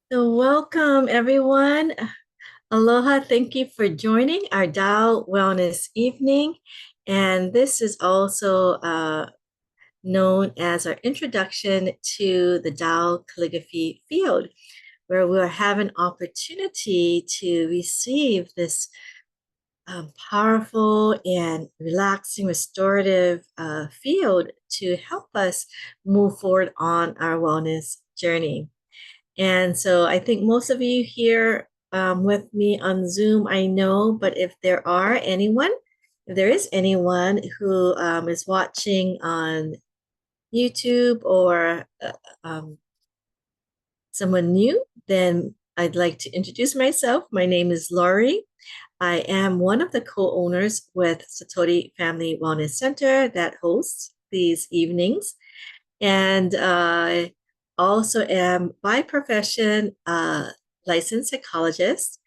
So welcome everyone. Aloha. Thank you for joining our Tao Wellness Evening. And this is also known as our introduction to the Tao Calligraphy field, where we'll have an opportunity to receive this powerful and relaxing, restorative field to help us move forward on our wellness journey. And so I think most of you here with me on Zoom, I know, but if there is anyone who is watching on YouTube or someone new, then I'd like to introduce myself. My name is Laurie. I am one of the co-owners with Satori Family Wellness Center that hosts these evenings. And I also am by profession a licensed psychologist.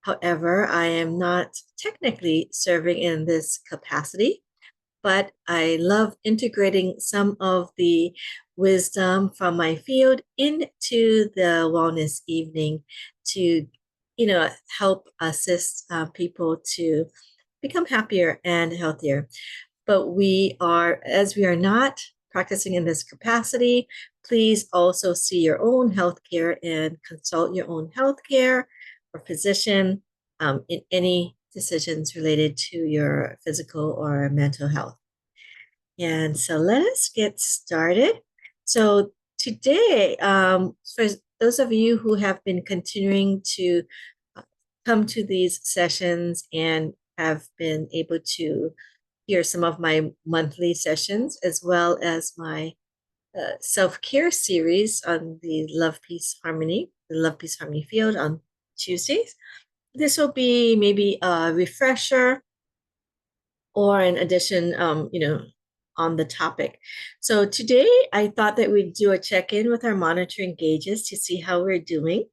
However, I am not technically serving in this capacity, but I love integrating some of the wisdom from my field into the wellness evening to, help assist people to become happier and healthier. But as we are not practicing in this capacity, please also see your own healthcare and consult your own healthcare or physician in any decisions related to your physical or mental health. And so let us get started. So today, for those of you who have been continuing to come to these sessions and have been able to hear some of my monthly sessions, as well as my self-care series on the Love, Peace, Harmony field on Tuesdays. This will be maybe a refresher or an addition, on the topic. So today I thought that we'd do a check-in with our monitoring gauges to see how we're doing.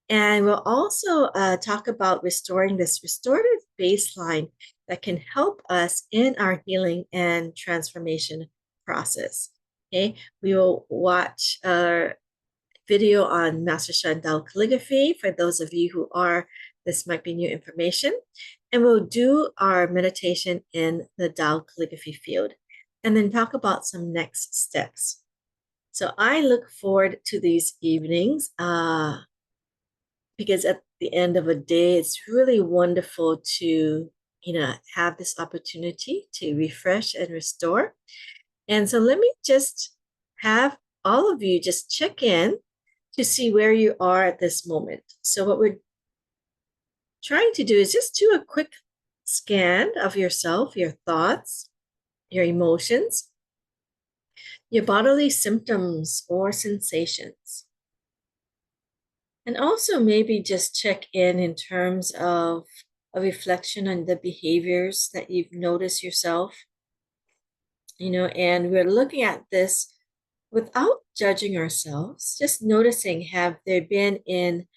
And we'll also talk about restoring this restorative baseline that can help us in our healing and transformation process. Okay, we will watch a video on Master Shan Tao Calligraphy for those of you this might be new information. And we'll do our meditation in the Tao Calligraphy field and then talk about some next steps. So I look forward to these evenings. Because at the end of a day, it's really wonderful to, have this opportunity to refresh and restore. And so let me just have all of you just check in to see where you are at this moment. So what we're trying to do is just do a quick scan of yourself, your thoughts, your emotions, your bodily symptoms or sensations. And also maybe just check in terms of a reflection on the behaviors that you've noticed yourself, and we're looking at this without judging ourselves, just noticing, have there been in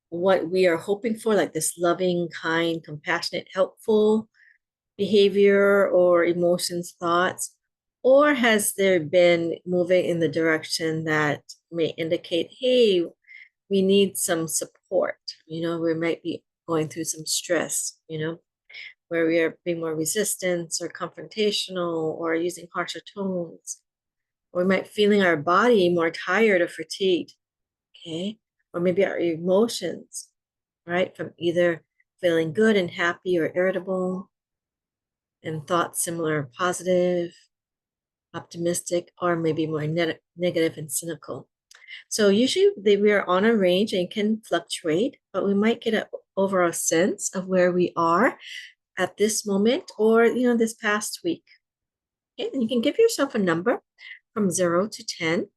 what we are hoping for, like this loving, kind, compassionate, helpful behavior or emotions, thoughts, or has there been moving in the direction that may indicate, hey, we need some support. We might be going through some stress, where we are being more resistant or confrontational or using harsher tones. Or we might feeling our body more tired or fatigued, okay? Or maybe our emotions, right? From either feeling good and happy or irritable, and thoughts similar, positive, optimistic, or maybe more negative and cynical. So usually we are on a range and can fluctuate, but we might get an overall sense of where we are at this moment or, this past week. Okay, and you can give yourself a number from 0 to 10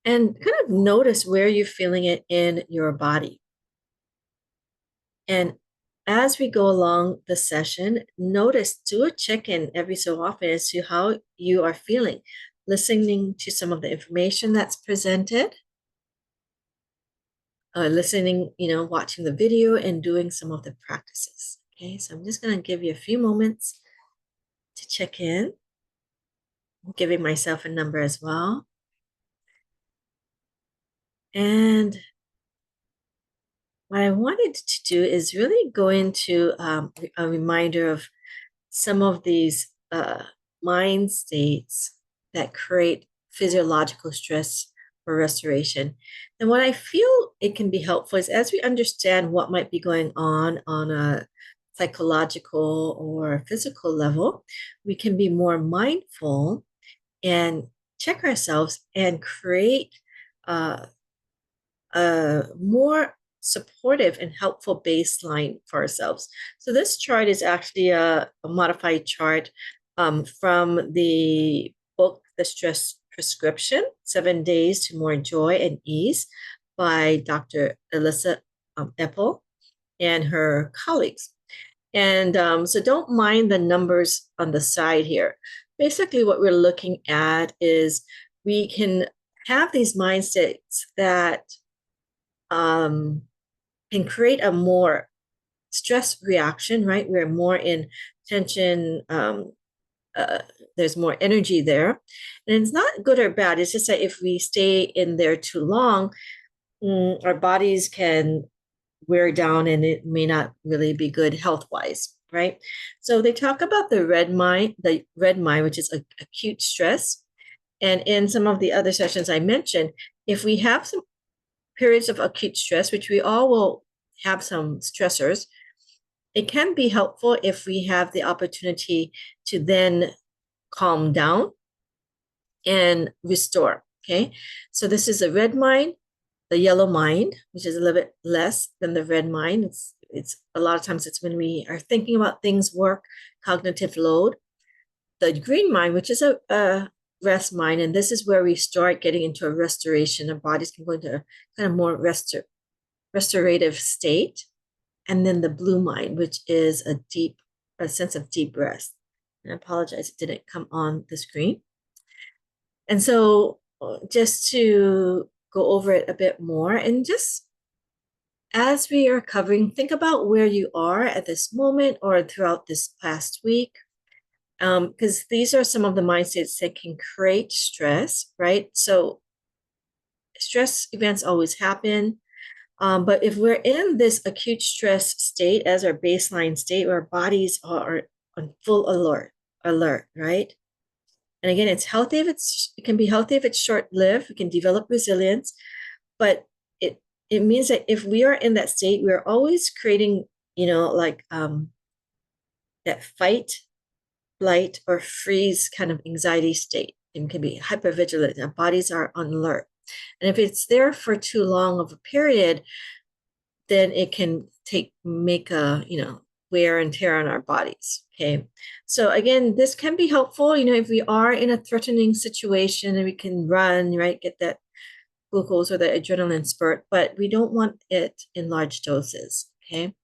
and kind of notice where you're feeling it in your body. And as we go along the session, do a check-in every so often as to how you are feeling, listening to some of the information that's presented, listening, watching the video and doing some of the practices. Okay, so I'm just going to give you a few moments to check in. I'm giving myself a number as well. And what I wanted to do is really go into a reminder of some of these mind states that create physiological stress for restoration. And what I feel it can be helpful is as we understand what might be going on a psychological or physical level, we can be more mindful and check ourselves and create uh, a more supportive and helpful baseline for ourselves. So this chart is actually a modified chart from the book, The Stress Prescription, 7 Days to More Joy and Ease by Dr. Alyssa Epple and her colleagues. And so don't mind the numbers on the side here. Basically, what we're looking at is we can have these mindsets that can create a more stress reaction, right? We're more in tension. Uh, there's more energy there. And it's not good or bad. It's just that if we stay in there too long, our bodies can wear down and it may not really be good health wise, right? So they talk about the red mind, which is acute stress. And in some of the other sessions I mentioned, if we have some periods of acute stress, which we all will have some stressors, it can be helpful if we have the opportunity to then calm down and restore. Okay. So this is a red mind, the yellow mind, which is a little bit less than the red mind. It's a lot of times it's when we are thinking about things, work, cognitive load. The green mind, which is a rest mind, and this is where we start getting into a restoration. Our bodies can go into a kind of more restorative state. And then the blue mind, which is a sense of deep rest. And I apologize, it didn't come on the screen. And so just to go over it a bit more, and just as we are covering, think about where you are at this moment or throughout this past week, because these are some of the mindsets that can create stress, right? So stress events always happen. But if we're in this acute stress state as our baseline state, where our bodies are on full alert, right? And again, it can be healthy if it's short-lived. We can develop resilience, but it means that if we are in that state, we're always creating, like that fight, flight, or freeze kind of anxiety state. It can be hypervigilant. Our bodies are on alert. And if it's there for too long of a period, then it can make a wear and tear on our bodies. Okay, so again, this can be helpful. If we are in a threatening situation and we can run, right, get that glucose or the adrenaline spurt, but we don't want it in large doses. Okay.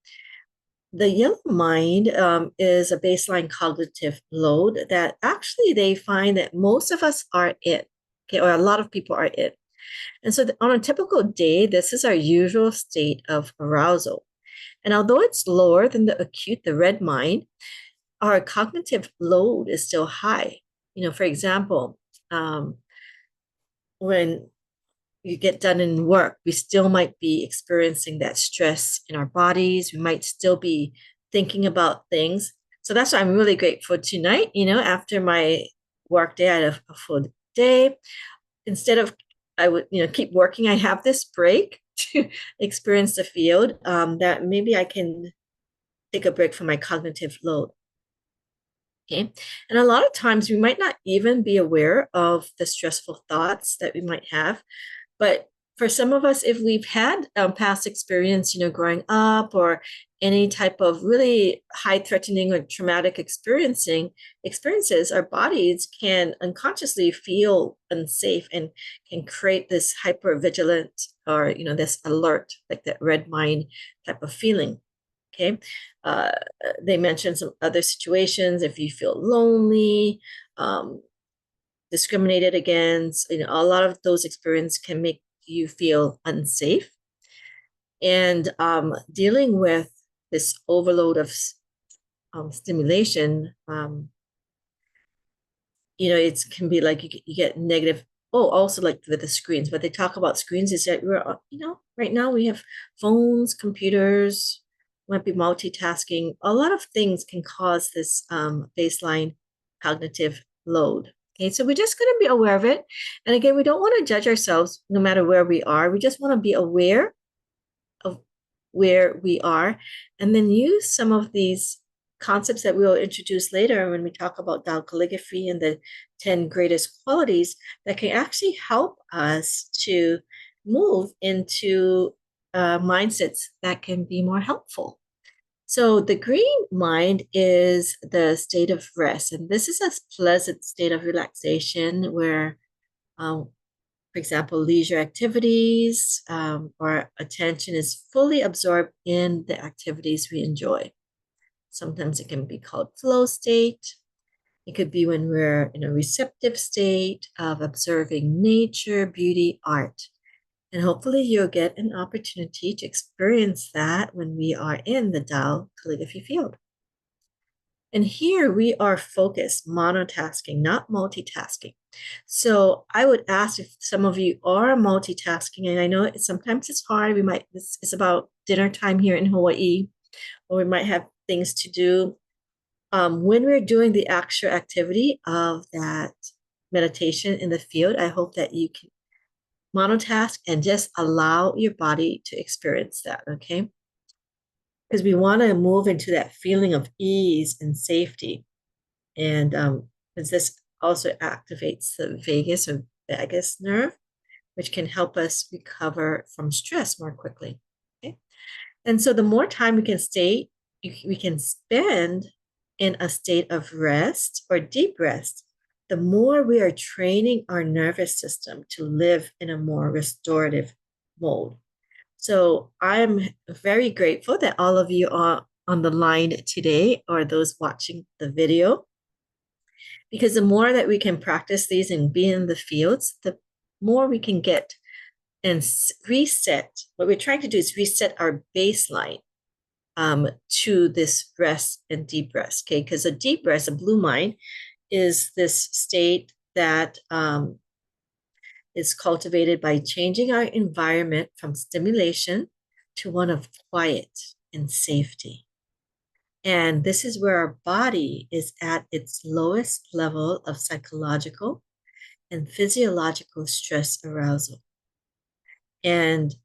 The yellow mind is a baseline cognitive load that actually they find that most of us are in, okay, or a lot of people are in. And so on a typical day, this is our usual state of arousal. And although it's lower than the red mind, our cognitive load is still high. For example, when you get done in work, we still might be experiencing that stress in our bodies. We might still be thinking about things. So that's why I'm really grateful tonight. After my work day, I had a full day. Instead of I would, keep working, I have this break to experience the field, that maybe I can take a break from my cognitive load. Okay. And a lot of times we might not even be aware of the stressful thoughts that we might have. But for some of us, if we've had past experience, growing up or any type of really high threatening or traumatic experiences, our bodies can unconsciously feel unsafe and can create this hyper vigilant or, this alert, like that red mind type of feeling. Okay. They mentioned some other situations. If you feel lonely, discriminated against, a lot of those experiences can make you feel unsafe. And dealing with this overload of stimulation, it can be like you get negative oh, also like with the screens, what they talk about screens is that we're, right now we have phones, computers, might be multitasking. A lot of things can cause this baseline cognitive load. Okay, so we're just going to be aware of it. And again, we don't want to judge ourselves no matter where we are. We just want to be aware of where we are, and then use some of these concepts that we'll introduce later when we talk about Tao calligraphy and the 10 greatest qualities that can actually help us to move into mindsets that can be more helpful. So the green mind is the state of rest, and this is a pleasant state of relaxation where for example, leisure activities, or attention is fully absorbed in the activities we enjoy. Sometimes it can be called flow state. It could be when we're in a receptive state of observing nature, beauty, art. And hopefully you'll get an opportunity to experience that when we are in the Tao calligraphy field. And here we are focused, monotasking, not multitasking. So I would ask if some of you are multitasking, and I know sometimes it's hard. It's about dinner time here in Hawaii, or we might have things to do. When we're doing the actual activity of that meditation in the field, I hope that you can monotask and just allow your body to experience that, okay? Because we want to move into that feeling of ease and safety. And because this also activates the vagus or vagus nerve, which can help us recover from stress more quickly. Okay. And so the more time we can spend in a state of rest or deep rest, the more we are training our nervous system to live in a more restorative mode. So I'm very grateful that all of you are on the line today, or those watching the video, because the more that we can practice these and be in the fields, the more we can get and reset. What we're trying to do is reset our baseline to this rest and deep rest, okay? Because a deep rest, a blue mind, is this state that is cultivated by changing our environment from stimulation to one of quiet and safety. And this is where our body is at its lowest level of psychological and physiological stress arousal. And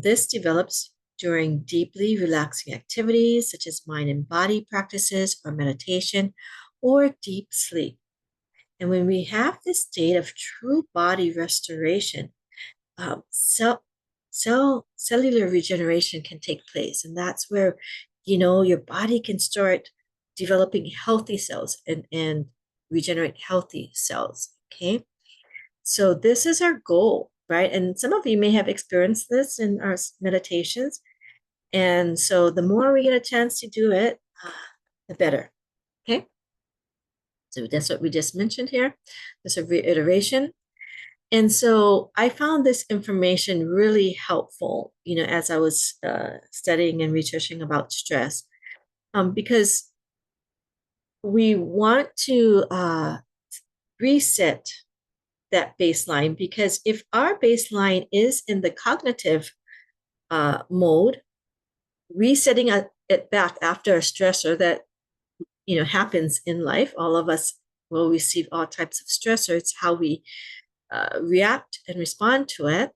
this develops during deeply relaxing activities such as mind and body practices or meditation or deep sleep. And when we have this state of true body restoration, cellular regeneration can take place. And that's where, your body can start developing healthy cells and regenerate healthy cells. Okay. So this is our goal, right? And some of you may have experienced this in our meditations. And so the more we get a chance to do it, the better. Okay. So that's what we just mentioned here. Just a reiteration. And so I found this information really helpful, as I was studying and researching about stress, because we want to reset that baseline, because if our baseline is in the cognitive mode, resetting it back after a stressor that happens in life, all of us will receive all types of stressors. It's how we react and respond to it.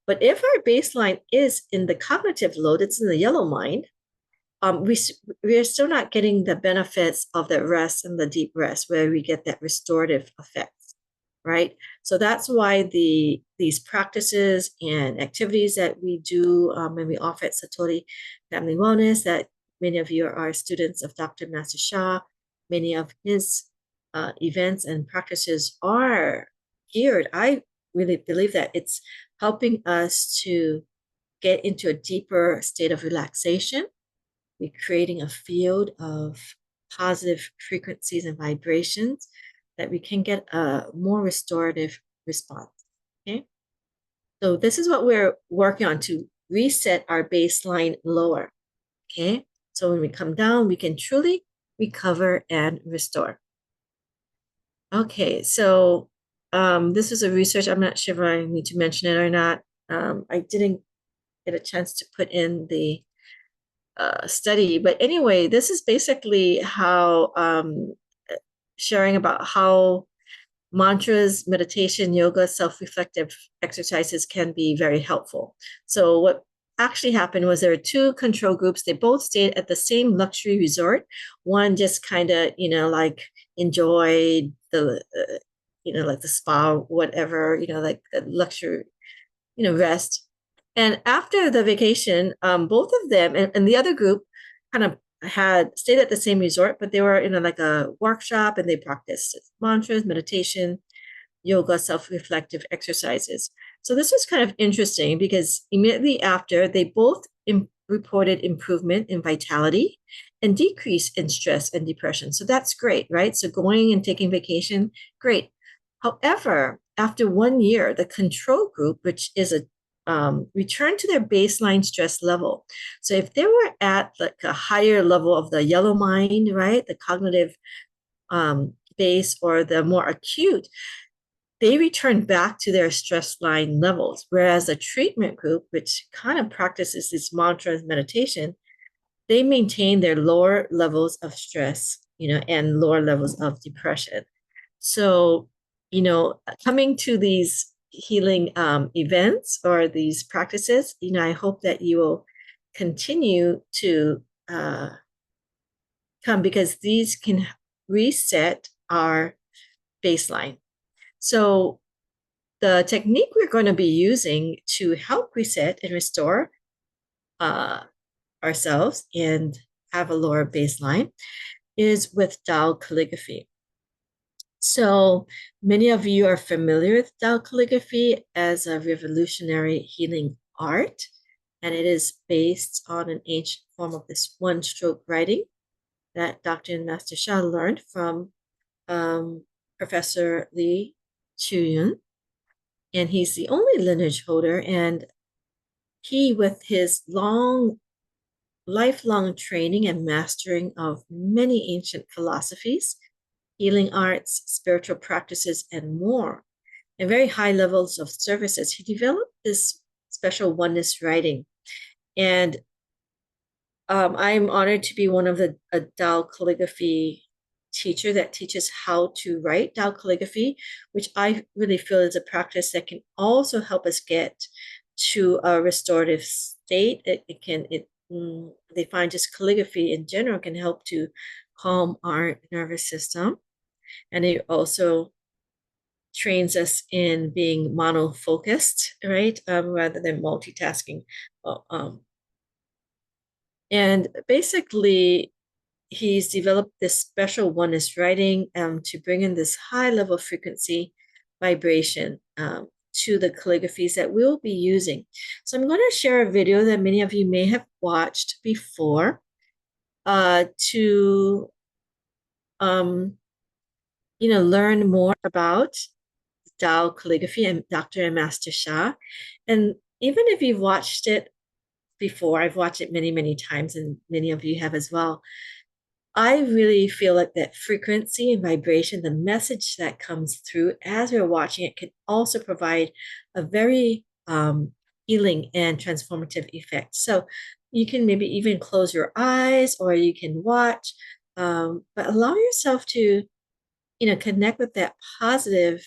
But if our baseline is in the cognitive load, it's in the yellow mind, we are still not getting the benefits of the rest and the deep rest where we get that restorative effects, right? So that's why these practices and activities that we do when we offer at Satori Family Wellness, that many of you are students of Dr. Master Shah, many of his events and practices are geared. I really believe that it's helping us to get into a deeper state of relaxation. We're creating a field of positive frequencies and vibrations that we can get a more restorative response. Okay. So this is what we're working on, to reset our baseline lower. Okay. So when we come down, we can truly recover and restore. Okay. So this is a research, I'm not sure if I need to mention it or not. I didn't get a chance to put in the study, but anyway, this is basically how sharing about how mantras, meditation, yoga, self-reflective exercises can be very helpful. So what actually happened was there were two control groups. They both stayed at the same luxury resort. One just kind of, like enjoyed the, like the spa, whatever, like the luxury, rest. And after the vacation, both of them and the other group kind of had stayed at the same resort, but they were in like a workshop and they practiced mantras, meditation, yoga, self-reflective exercises. So this was kind of interesting because immediately after, they both reported improvement in vitality and decrease in stress and depression. So that's great, right? So going and taking vacation, great. However, after 1 year, the control group, which is a return to their baseline stress level. So if they were at like a higher level of the yellow mind, right, the cognitive base or the more acute, they return back to their stress line levels. Whereas the treatment group, which kind of practices this mantra meditation, they maintain their lower levels of stress, and lower levels of depression. So, coming to these healing events or these practices, I hope that you will continue to come because these can reset our baseline. So the technique we're going to be using to help reset and restore ourselves and have a lower baseline is with Tao Calligraphy. So many of you are familiar with Tao Calligraphy as a revolutionary healing art, and it is based on an ancient form of this one-stroke writing that Dr. and Master Sha learned from Professor Li Chuyun, and he's the only lineage holder, and he, with his lifelong training and mastering of many ancient philosophies, healing arts, spiritual practices, and more, and very high levels of services, he developed this special oneness writing. And I'm honored to be one of the Tao Calligraphy teacher that teaches how to write Tao Calligraphy, which I really feel is a practice that can also help us get to a restorative state. They find just calligraphy in general can help to calm our nervous system. And it also trains us in being mono-focused, right? Rather than multitasking. And basically, he's developed this special oneness writing to bring in this high level frequency vibration to the calligraphies that we'll be using. So I'm going to share a video that many of you may have watched before to learn more about Tao Calligraphy and Dr. and Master Sha. And even if you've watched it before, I've watched it many, many times, and many of you have as well. I really feel like that frequency and vibration, the message that comes through as we're watching it, can also provide a very healing and transformative effect. So you can maybe even close your eyes or you can watch, but allow yourself to connect with that positive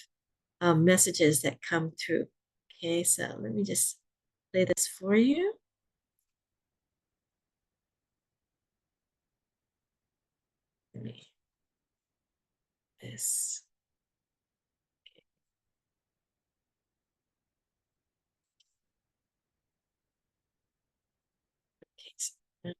messages that come through. Okay, so let me just play this for you. Let me this. Okay.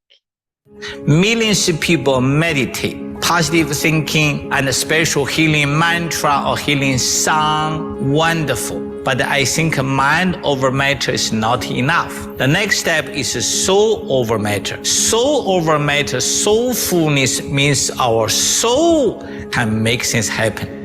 Millions of people meditate. Positive thinking and a special healing mantra or healing song, wonderful. But I think mind over matter is not enough. The next step is soul over matter. Soul over matter, soulfulness means our soul can make things happen.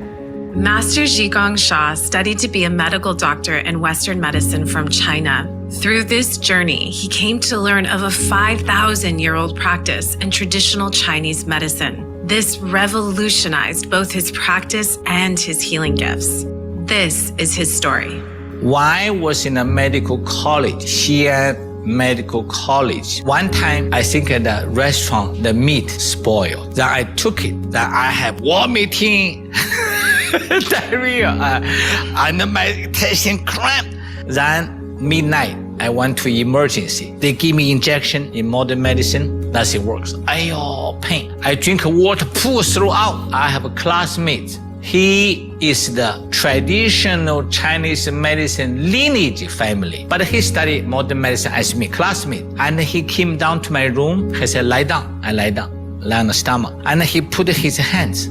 Master Zhigong Sha studied to be a medical doctor in Western medicine from China. Through this journey, he came to learn of a 5,000-year-old practice in traditional Chinese medicine. This revolutionized both his practice and his healing gifts. This is his story. When I was in a medical college, Xi'an Medical College, one time I think at the restaurant, the meat spoiled. Then I took it. Then I have vomiting, diarrhea, and my intestine cramp. Then midnight, I went to emergency. They give me injection in modern medicine. Nothing works. Ayo, pain. I drink water, pull throughout. I have a classmate. He is the traditional Chinese medicine lineage family, but he studied modern medicine as me, classmate. And he came down to my room. He said, lie down. I lie down, lie on the stomach. And he put his hands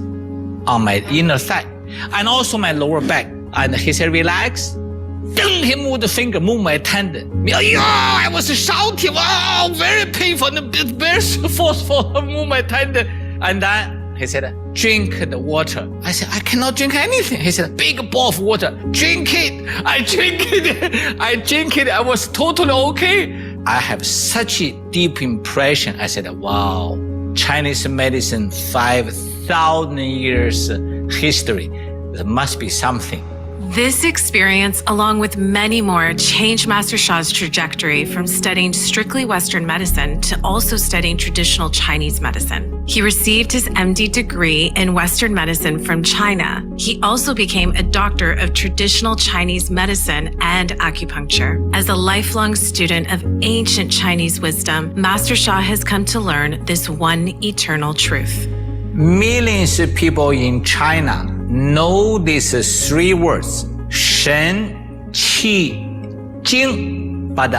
on my inner thigh and also my lower back. And he said, relax. Then he moved the finger, moved my tendon. I was shouting, wow, very painful, very forceful, move my tendon. And then he said, drink the water. I said, I cannot drink anything. He said, big bowl of water, drink it. I drink it. I drink it. I was totally okay. I have such a deep impression. I said, wow, Chinese medicine, 5,000 years history. There must be something. This experience, along with many more, changed Master Sha's trajectory from studying strictly Western medicine to also studying traditional Chinese medicine. He received his MD degree in Western medicine from China. He also became a doctor of traditional Chinese medicine and acupuncture. As a lifelong student of ancient Chinese wisdom, Master Sha has come to learn this one eternal truth. Millions of people in China know these three words, Shen, Qi, Jing. But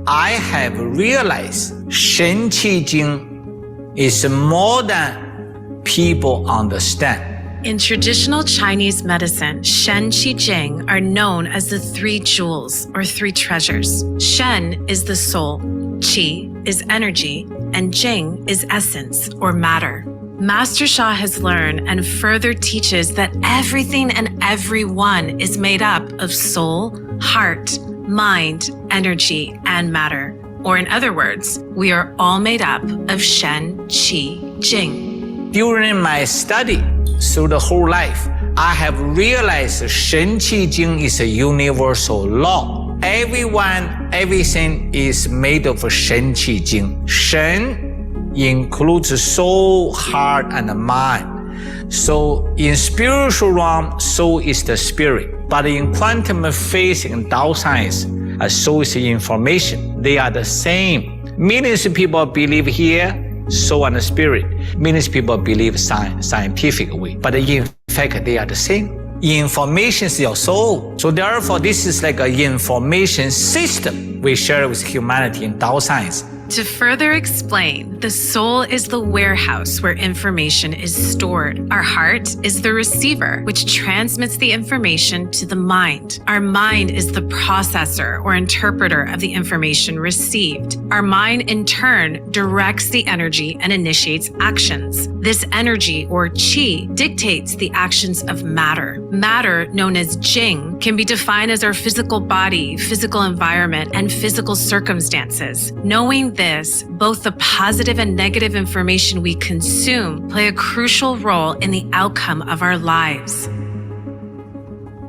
I have realized Shen, Qi, Jing is more than people understand. In traditional Chinese medicine, Shen, Qi, Jing are known as the three jewels or three treasures. Shen is the soul, Qi is energy, and Jing is essence or matter. Master Sha has learned and further teaches that everything and everyone is made up of soul, heart, mind, energy, and matter. Or in other words, we are all made up of Shen, Qi, Jing. During my study through the whole life, I have realized Shen, Qi, Jing is a universal law. Everyone, everything is made of Shen, Qi, Jing. Shen includes soul, heart, and mind. So in spiritual realm, soul is the spirit. But in quantum physics and Tao science, soul is information. They are the same. Millions of people believe here, soul and spirit. Millions of people believe scientific way. But in fact, they are the same. Information is your soul. So therefore, this is like an information system we share with humanity in Tao science. To further explain, the soul is the warehouse where information is stored. Our heart is the receiver, which transmits the information to the mind. Our mind is the processor or interpreter of the information received. Our mind, in turn, directs the energy and initiates actions. This energy, or qi, dictates the actions of matter. Matter, known as Jing, can be defined as our physical body, physical environment, and physical circumstances. Knowing this, both the positive and negative information we consume play a crucial role in the outcome of our lives.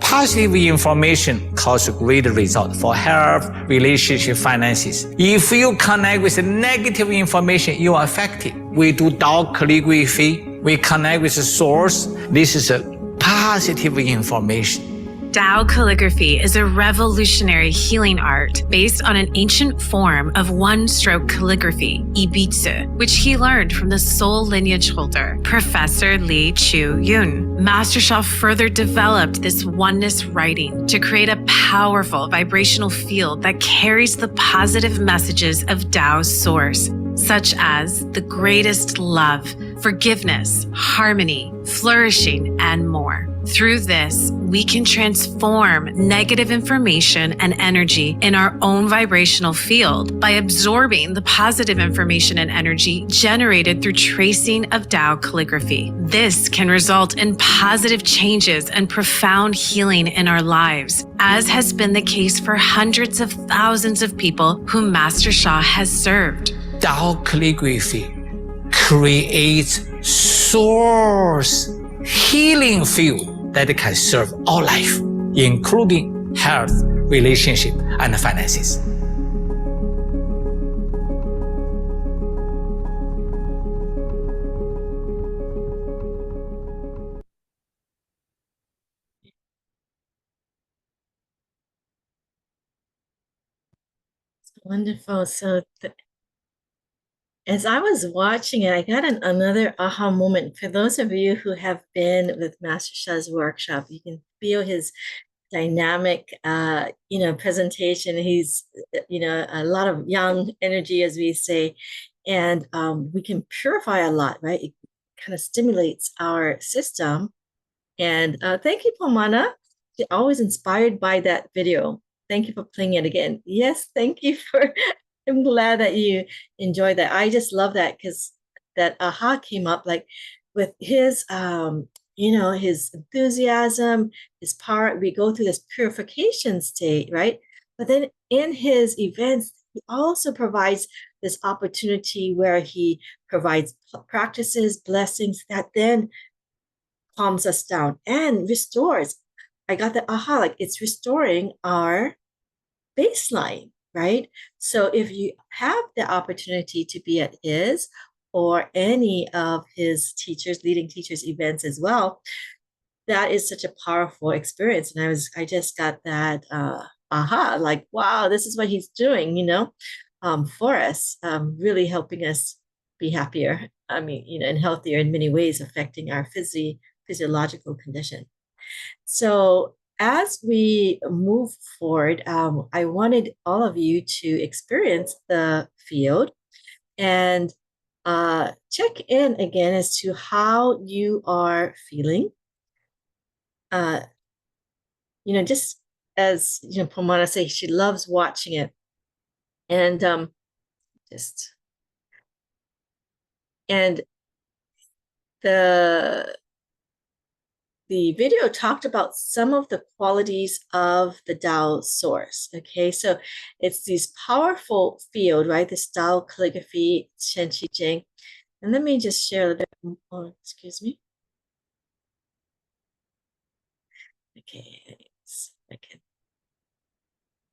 Positive information causes great result for health, relationship, finances. If you connect with negative information, you are affected. We do Tao Calligraphy. We connect with the source. This is a positive information. Tao Calligraphy is a revolutionary healing art based on an ancient form of one-stroke calligraphy, ibitsu, which he learned from the soul lineage holder, Professor Li Chu Yun. Master Sha further developed this oneness writing to create a powerful vibrational field that carries the positive messages of Tao's source, such as the greatest love, forgiveness, harmony, flourishing, and more. Through this, we can transform negative information and energy in our own vibrational field by absorbing the positive information and energy generated through tracing of Tao calligraphy. This can result in positive changes and profound healing in our lives, as has been the case for hundreds of thousands of people whom Master Sha has served. Tao Calligraphy creates source healing field that can serve all life, including health, relationship, and finances. Wonderful. So as I was watching it, I got another aha moment. For those of you who have been with Master Sha's workshop, you can feel his dynamic, presentation. He's, a lot of young energy, as we say, and we can purify a lot, right? It kind of stimulates our system. And thank you, Pomana. Always inspired by that video. Thank you for playing it again. Yes, thank you for. I'm glad that you enjoyed that. I just love that because that aha came up like with his, his enthusiasm, his power. We go through this purification state, right? But then in his events, he also provides this opportunity where he provides practices, blessings that then calms us down and restores. I got the aha, like it's restoring our baseline, right? So if you have the opportunity to be at his or any of his teachers, leading teachers events as well, that is such a powerful experience. And I just got that aha, like, wow, this is what he's doing, for us, really helping us be happier. I mean, and healthier in many ways, affecting our physiological condition. So as we move forward, I wanted all of you to experience the field and check in again as to how you are feeling. Just as Pomona says, she loves watching it, and just and the video talked about some of the qualities of the Tao source. Okay, so it's this powerful field, right? This Tao calligraphy, Shen Qi Jing. And let me just share a little bit more. Excuse me. Okay, let's see if I can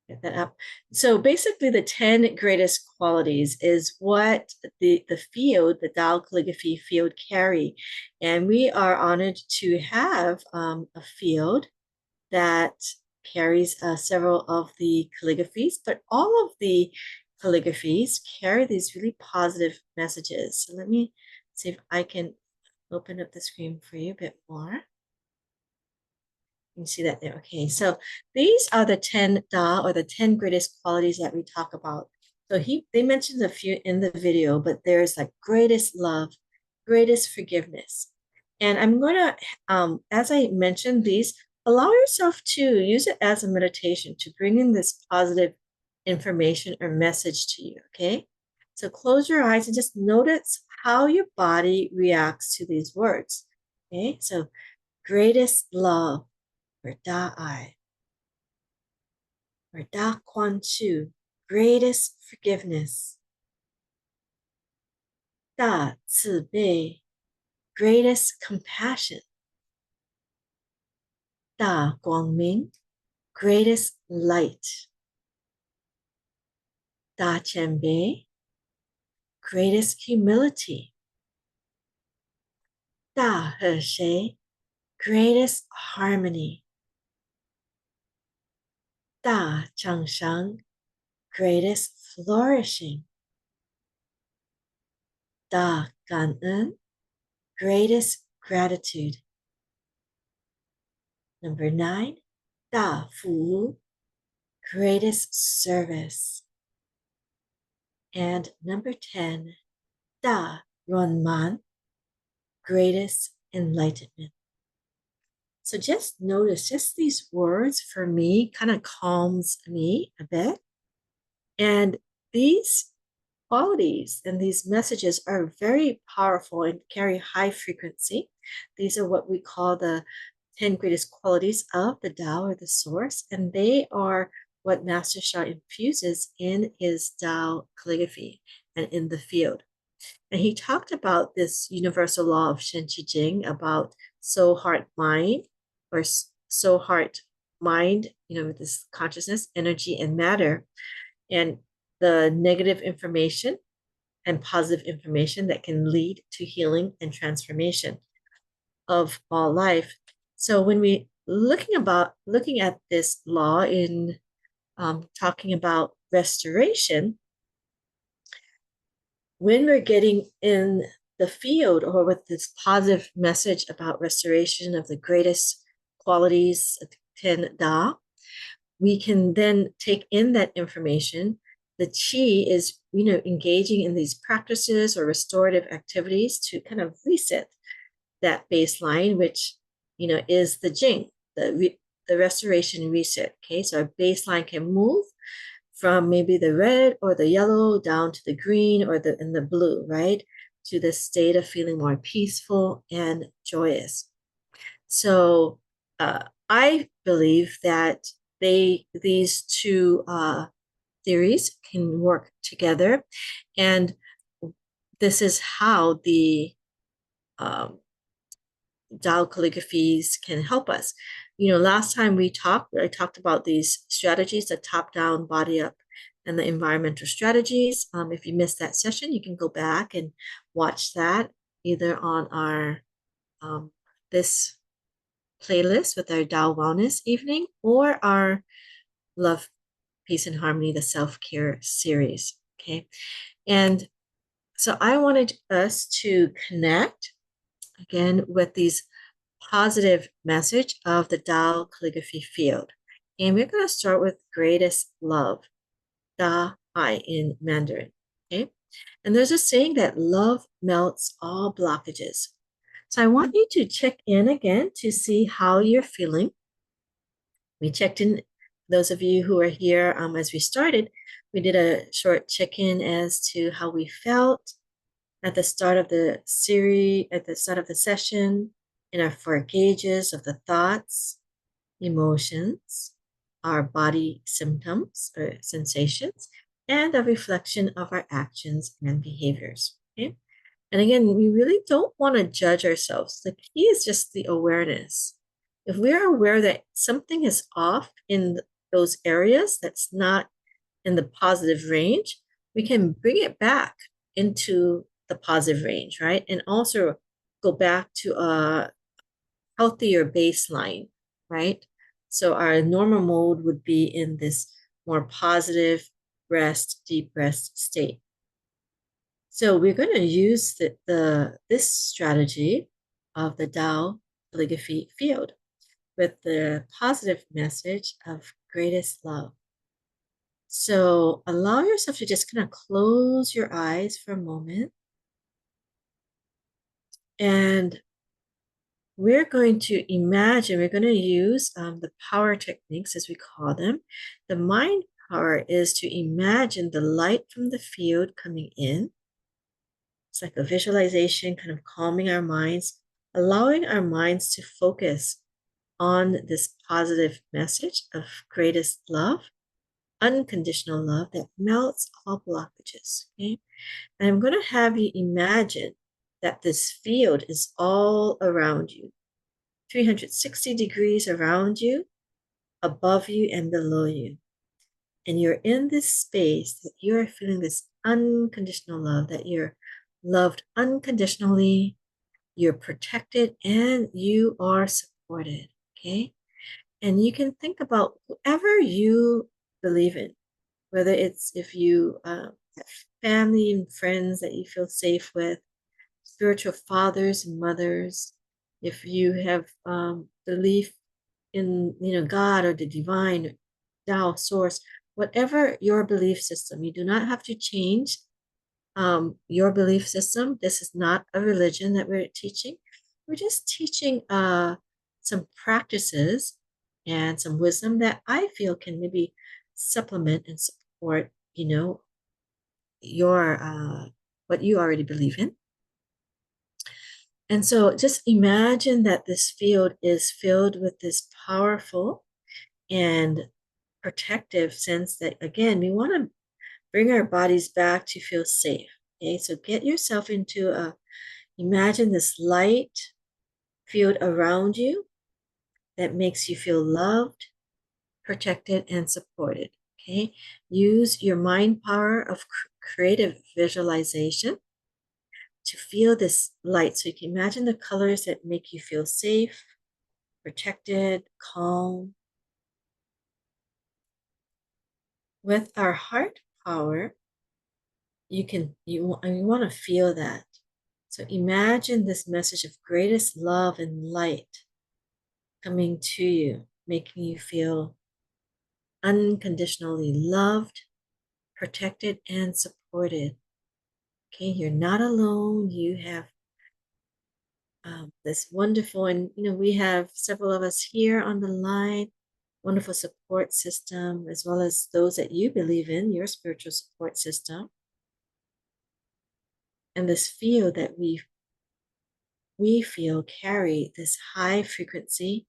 get that up. So basically, the 10 greatest qualities is what the field, the Tao calligraphy field carry. And we are honored to have a field that carries several of the calligraphies, but all of the calligraphies carry these really positive messages. So let me see if I can open up the screen for you a bit more. You can see that there. Okay, so these are the 10 Da or the 10 greatest qualities that we talk about. So they mentioned a few in the video, but there's like greatest love, greatest forgiveness. And I'm going to, as I mentioned these, allow yourself to use it as a meditation to bring in this positive information or message to you, okay? So close your eyes and just notice how your body reacts to these words, okay? So greatest love, or Da-I, or Da-Quan-Chu, greatest forgiveness, Da-Ci-Bei, greatest compassion, Da-Guang-Ming, greatest light, Da-Qian-Bei, greatest humility, Da-He-Shui, greatest harmony, Da-Chang-Shang, greatest flourishing, Da-Gan-En, greatest gratitude. Number 9, Da-Fu, greatest service. And number 10, Da-Ron-Man, greatest enlightenment. So just notice, just these words for me kind of calms me a bit. And these qualities and these messages are very powerful and carry high frequency. These are what we call the 10 greatest qualities of the Tao or the source, and they are what Master Sha infuses in his Tao calligraphy and in the field. And he talked about this universal law of Shen Qi Jing, about soul, heart, mind, course, soul, heart, mind, with this consciousness, energy, and matter, and the negative information and positive information that can lead to healing and transformation of all life. So when we looking at this law in talking about restoration, when we're getting in the field or with this positive message about restoration of the greatest qualities of 10 Da, we can then take in that information. The chi is, engaging in these practices or restorative activities to kind of reset that baseline, which, is the Jing, the restoration reset. Okay, so our baseline can move from maybe the red or the yellow down to the green or the blue, right? To the state of feeling more peaceful and joyous. So I believe that these two theories can work together, and this is how the Tao Calligraphies can help us. Last time I talked about these strategies, the top-down, body-up, and the environmental strategies. If you missed that session, you can go back and watch that either on our this playlist with our Tao Wellness evening or our Love, Peace, and Harmony, the self-care series. Okay. And so I wanted us to connect again with these positive message of the Tao calligraphy field. And we're going to start with greatest love, Da Hai in Mandarin. Okay. And there's a saying that love melts all blockages. So I want you to check in again to see how you're feeling. We checked in, those of you who are here as we started, we did a short check-in as to how we felt at the start of the series, at the start of the session, in our 4 gauges of the thoughts, emotions, our body symptoms or sensations, and a reflection of our actions and behaviors. Okay? And again, we really don't want to judge ourselves. The key is just the awareness. If we are aware that something is off in those areas that's not in the positive range, we can bring it back into the positive range, right? And also go back to a healthier baseline, right? So our normal mode would be in this more positive rest, deep rest state. So we're going to use this strategy of the Tao calligraphy field with the positive message of greatest love. So allow yourself to just kind of close your eyes for a moment. And we're going to imagine, we're going to use the power techniques, as we call them. The mind power is to imagine the light from the field coming in. It's like a visualization, kind of calming our minds, allowing our minds to focus on this positive message of greatest love, unconditional love that melts all blockages. Okay? And I'm going to have you imagine that this field is all around you, 360 degrees around you, above you, and below you. And you're in this space that you're feeling this unconditional love, that you're loved unconditionally, you're protected, and you are supported. Okay? And you can think about whoever you believe in, whether it's if you have family and friends that you feel safe with, spiritual fathers and mothers, if you have belief in God or the divine Tao source, whatever your belief system, you do not have to change your belief system. This is not a religion that we're teaching. We're just teaching some practices and some wisdom that I feel can maybe supplement and support, your what you already believe in. And so just imagine that this field is filled with this powerful and protective sense that, again, we want to bring our bodies back to feel safe. Okay, so get yourself into imagine this light field around you, that makes you feel loved, protected, and supported. Okay, use your mind power of creative visualization to feel this light. So you can imagine the colors that make you feel safe, protected, calm. With our heart power, you want to feel that. So imagine this message of greatest love and light coming to you, making you feel unconditionally loved, protected, and supported. Okay, you're not alone. You have this wonderful, and we have several of us here on the line, wonderful support system, as well as those that you believe in, your spiritual support system. And this field that we feel carry this high frequency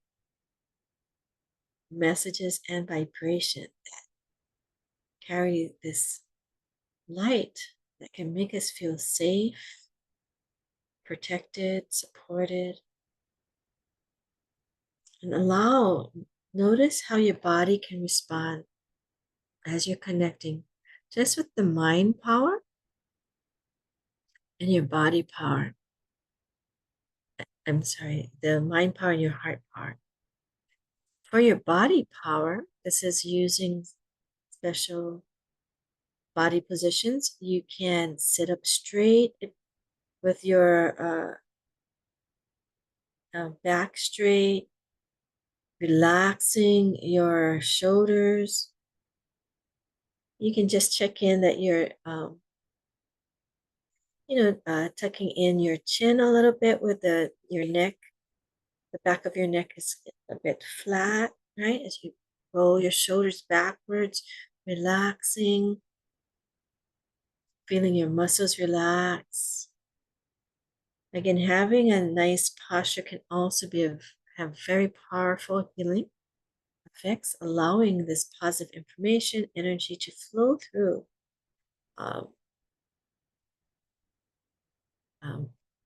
messages and vibration that carry this light that can make us feel safe, protected, supported, and notice how your body can respond as you're connecting just with the mind power and your body power. I'm sorry, the mind power and your heart power. For your body power, this is using special body positions. You can sit up straight with your back straight, relaxing your shoulders. You can just check in that you're, tucking in your chin a little bit with your neck. The back of your neck is a bit flat, right? As you roll your shoulders backwards, relaxing, feeling your muscles relax. Again, having a nice posture can also have very powerful healing effects, allowing this positive information, energy to flow through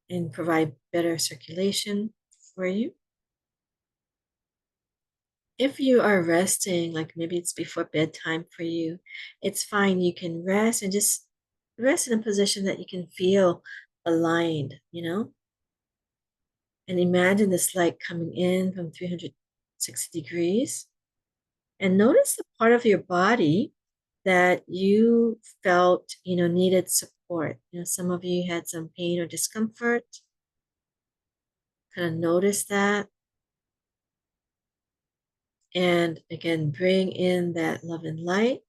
and provide better circulation for you. If you are resting, like maybe it's before bedtime for you, it's fine. You can rest and just rest in a position that you can feel aligned, and imagine this light coming in from 360 degrees. And notice the part of your body that you felt, needed support. Some of you had some pain or discomfort. Kind of notice that. And again, bring in that love and light.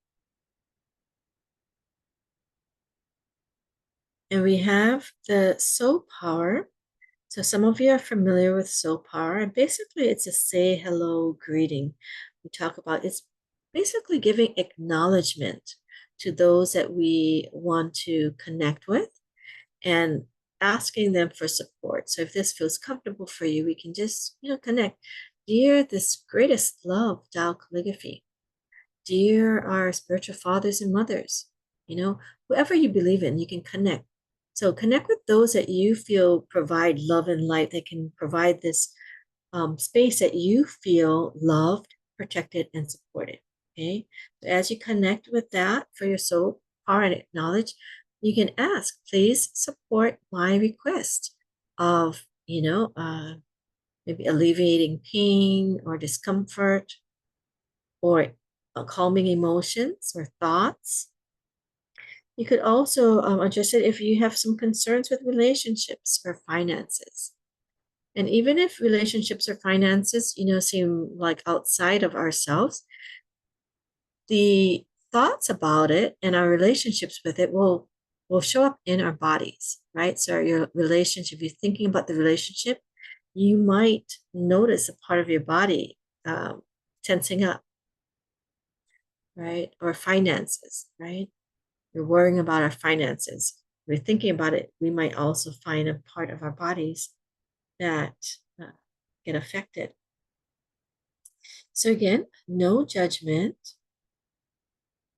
And we have the soul power. So some of you are familiar with soul power. And basically, it's a say hello greeting. We talk about it's basically giving acknowledgement to those that we want to connect with and asking them for support. So if this feels comfortable for you, we can just, connect. Dear this greatest love, Tao Calligraphy. Dear our spiritual fathers and mothers, whoever you believe in, you can connect. So connect with those that you feel provide love and light, that can provide this space that you feel loved, protected, and supported. Okay. So as you connect with that for your soul power and acknowledge, you can ask, please support my request of, maybe alleviating pain or discomfort or calming emotions or thoughts. You could also address it if you have some concerns with relationships or finances. And even if relationships or finances, seem like outside of ourselves, the thoughts about it and our relationships with it will show up in our bodies, right? So your relationship, if you're thinking about the relationship, you might notice a part of your body tensing up, right? Or finances, right? We're worrying about our finances. We're thinking about it. We might also find a part of our bodies that get affected. So again, no judgment.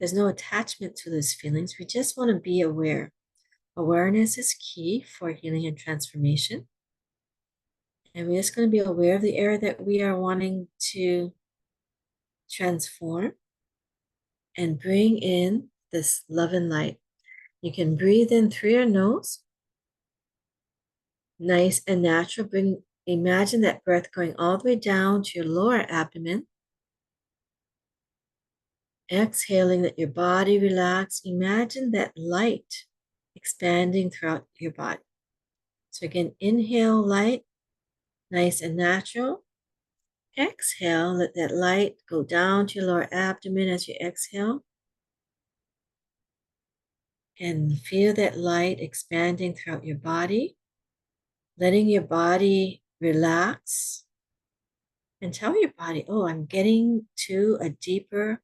There's no attachment to those feelings. We just want to be aware. Awareness is key for healing and transformation. And we're just going to be aware of the area that we are wanting to transform and bring in this love and light. You can breathe in through your nose. Nice and natural. Imagine that breath going all the way down to your lower abdomen. Exhaling, let your body relax. Imagine that light expanding throughout your body. So again, inhale, light, nice and natural. Exhale, let that light go down to your lower abdomen as you exhale. And feel that light expanding throughout your body, letting your body relax. And tell your body, oh, I'm getting to a deeper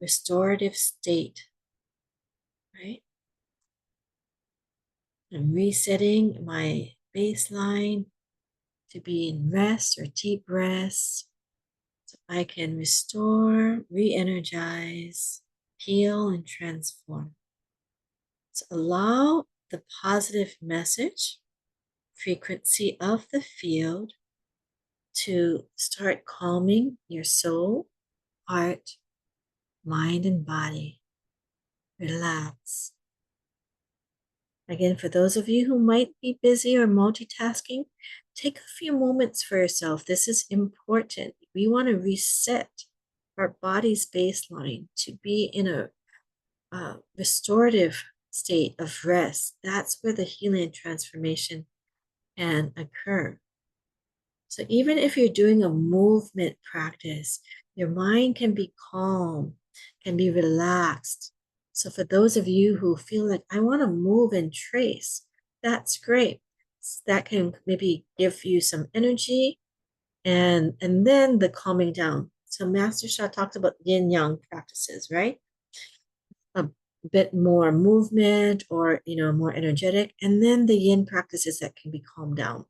restorative state, right? I'm resetting my baseline to be in rest or deep rest so I can restore, re-energize, heal, and transform. So allow the positive message, frequency of the field to start calming your soul, heart, mind, and body. Relax. Again, for those of you who might be busy or multitasking, take a few moments for yourself. This is important. We want to reset our body's baseline to be in a restorative state of rest. That's where the healing and transformation can occur. So even if you're doing a movement practice, your mind can be calm, can be relaxed. So for those of you who feel like, I want to move and trace, that's great. That can maybe give you some energy and then the calming down. So Master Sha talked about yin yang practices, right? A bit more movement or more energetic, and then the yin practices that can be calmed down.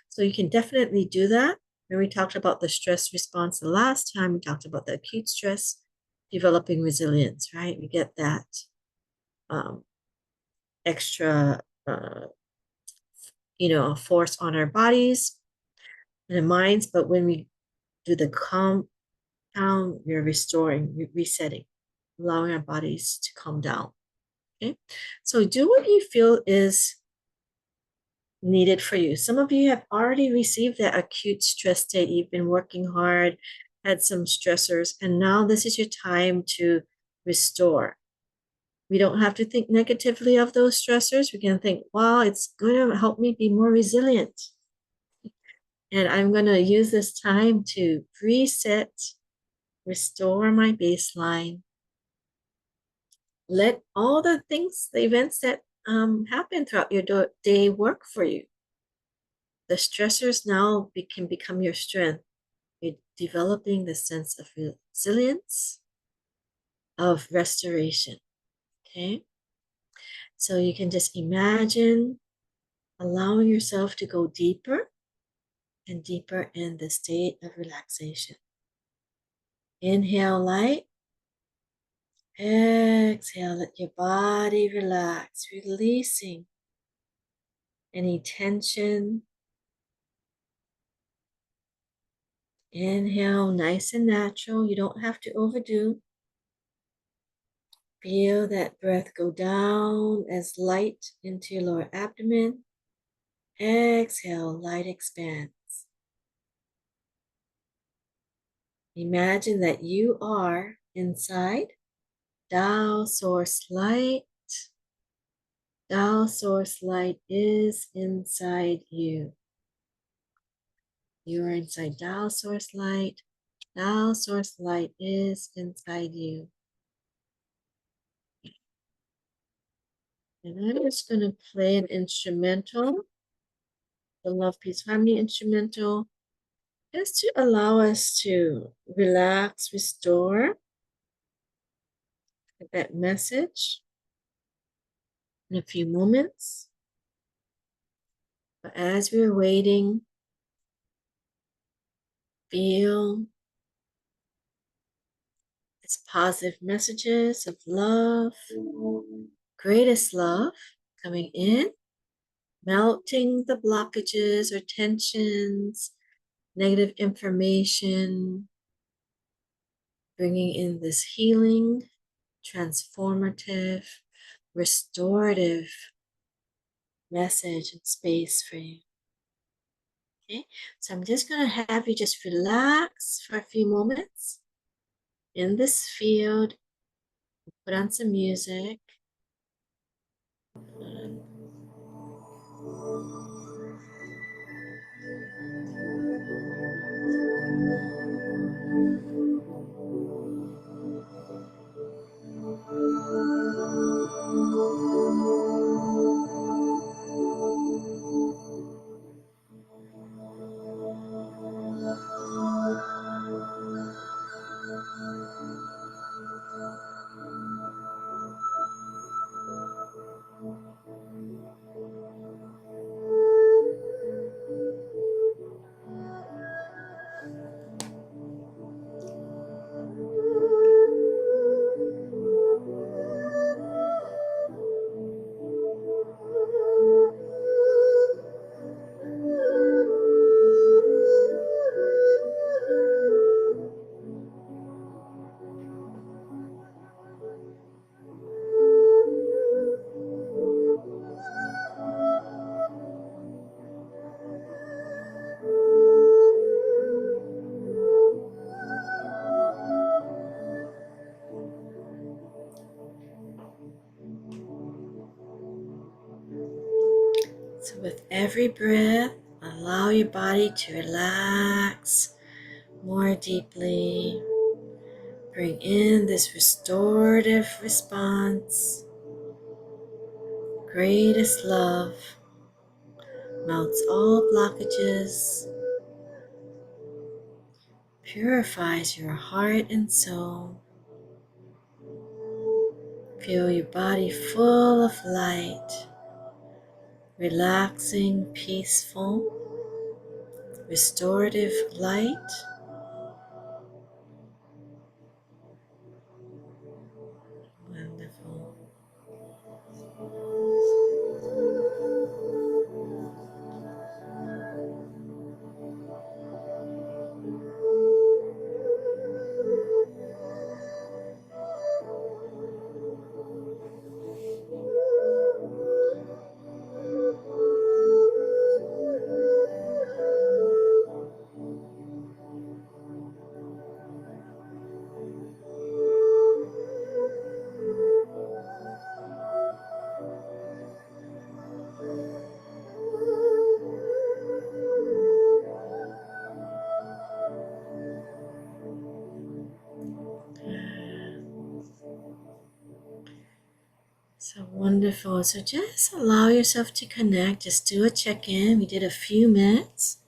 So you can definitely do that. When we talked about the stress response the last time, we talked about the acute stress, developing resilience, right? We get that extra, force on our bodies and our minds. But when we do the calm down, we're restoring, resetting, allowing our bodies to calm down. Okay, so do what you feel is needed for you. Some of you have already received that acute stress state. You've been working hard, had some stressors, and now this is your time to restore. We don't have to think negatively of those stressors. We can think, wow, it's going to help me be more resilient. And I'm going to use this time to reset, restore my baseline. Let all the things, the events that happen throughout your day work for you. The stressors now can become your strength. You're developing the sense of resilience, of restoration. Okay? So you can just imagine allowing yourself to go deeper and deeper in the state of relaxation. Inhale, light. Exhale, let your body relax, releasing any tension. Inhale, nice and natural. You don't have to overdo. Feel that breath go down as light into your lower abdomen. Exhale, light expands. Imagine that you are inside Tao Source Light. Tao Source Light is inside you. You are inside Tao Source Light. Tao Source Light is inside you. And I'm just going to play an instrumental, the Love, Peace, Harmony instrumental, just to allow us to relax, restore that message in a few moments. But as we're waiting, feel its positive messages of love, greatest love coming in, melting the blockages or tensions, negative information, bringing in this healing, transformative, restorative message and space for you. Okay, so I'm just going to have you just relax for a few moments in this field, put on some music. So with every breath, allow your body to relax more deeply. Bring in this restorative response. Greatest love melts all blockages, purifies your heart and soul. Feel your body full of light, relaxing, peaceful, restorative light. Wonderful. So wonderful. So just allow yourself to connect. Just do a check-in. We did a few minutes.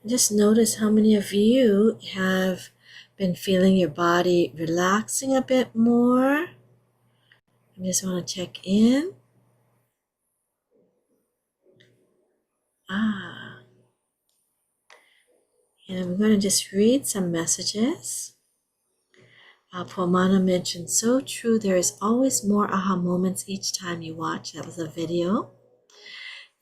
Just notice how many of you have been feeling your body relaxing a bit more. I just want to check in. And I'm going to just read some messages. Pomana mentioned, so true, there is always more aha moments each time you watch. That was a video.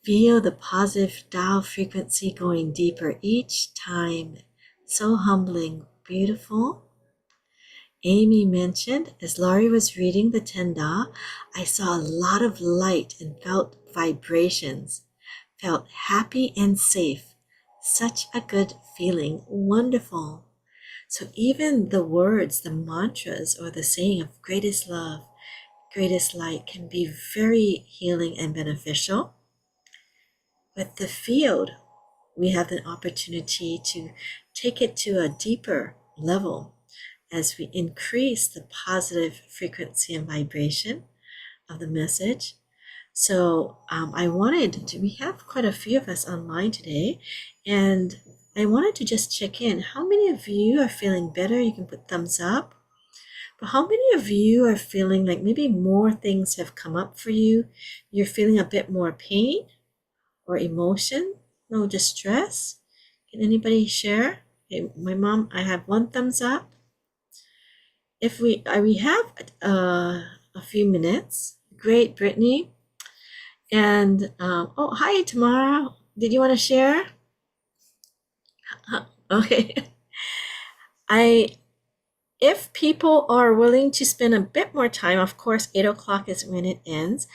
Feel the positive Tao frequency going deeper each time. So humbling, beautiful. Amy mentioned, as Laurie was reading the Tenda, I saw a lot of light and felt vibrations. Felt happy and safe. Such a good feeling. Wonderful. So even the words, the mantras, or the saying of greatest love, greatest light can be very healing and beneficial. With the field, we have the opportunity to take it to a deeper level as we increase the positive frequency and vibration of the message. So we have quite a few of us online today, and I wanted to just check in. How many of you are feeling better? You can put thumbs up. But how many of you are feeling like maybe more things have come up for you? You're feeling a bit more pain or emotion, no distress? Can anybody share? Okay, my mom, I have one thumbs up. If we have a few minutes. Great, Brittany. And oh, hi, Tamara. Did you want to share? Okay. I If people are willing to spend a bit more time, of course, 8 o'clock is when it ends.